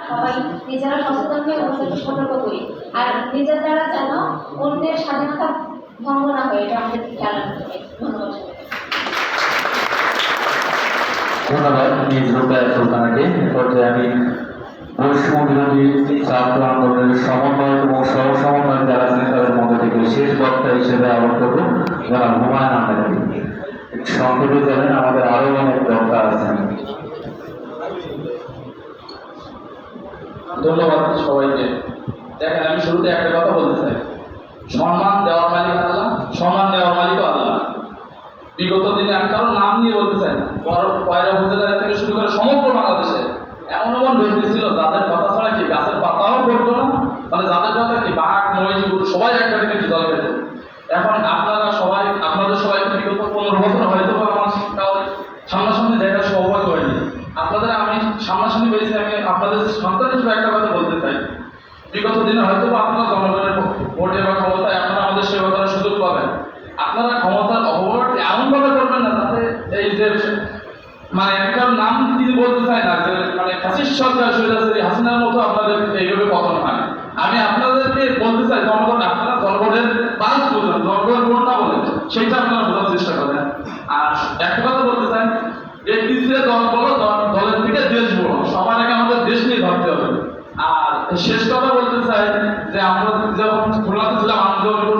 সবাই নিজেরা সচেতন হয়ে অন্যদেরকে সতর্ক করি, আর নিজের দ্বারা যেন অন্যের স্বাধীনতা ভঙ্গ না হয়, এটা আমাদের খেয়াল রাখতে হবে। ধন্যবাদ। ধন্যবাদ নিজ রূপায় সুলতানাকে। পর্যায়ে আমি বৈষম্য বিরোধী ছাত্র আন্দোলনের সমন্বয়ক এবং সহ সমন্বয়ক যারা আছেন তাদের মধ্যে থেকে শেষ বক্তা হিসেবে আলোক করব জনাব হুমায়ুন আহমেদকে। সংক্ষেপে জানেন আমাদের আরো অনেক বক্তা আছেন। ধন্যবাদ সবাইকে। দেখেন, আমি শুরুতে একটা কথা বলতে চাই, সম্মান দেওয়ার মালিক আল্লাহ, সম্মান দেওয়ার মালিক আল্লাহ। বিগত দিনে আমি কারোর নাম নিয়ে বলতে চাই না, পয়রা উপজেলা থেকে শুরু করে সমগ্র বাংলাদেশে এমন এমন ব্যক্তি ছিল যাদের কথা ছাড়া কি গাছের পাতাও পড়তো না, মানে যাদের কথা কি বাঘ মহিষ গরু সবাই একটা দিনে জল পেত। এখন আপনারা সবাই, আপনাদের সবাই বিগত 15 বছর হয়তো আমার সামনাসামনি দেখার সৌভাগ্য হয়নি। আপনাদের আমি সামনাসামনি পেয়েছি, আমি আপনাদের সন্তান হিসেবে একটা কথা বলতে চাই, বিগত দিনে হয়তো আপনারা জনগণের ভোটে বা ক্ষমতায় আপনারা আমাদের সেবা করার সুযোগ পাবেন। আপনারা ক্ষমতার অপব্যবহার এমনভাবে করবেন না যাতে এই যে মানে একটা নাম তিনি বলতে চাই না, যে মানে ফ্যাসিস্ট সরকার সৈরাচারী হাসিনার মতো আপনাদের এইভাবে পতন হয়। আমি আপনাদেরকে বলতে চাই, জনগণ আপনারা জনগণের পালস বোঝেন, জনগণের ভোট না বলেন, সেইটা আপনারা বোঝার চেষ্টা করেন। আর একটা কথা বলতে চাই, ব্যক্তি থেকে দল বলো, দলের থেকে দেশ বলো, সবার আগে আমাদের দেশ নিয়ে ভাবতে হবে। আর শেষ কথা বলতে চাই যে আমরা যখন খুলনাতে ছিলাম, আমি যখন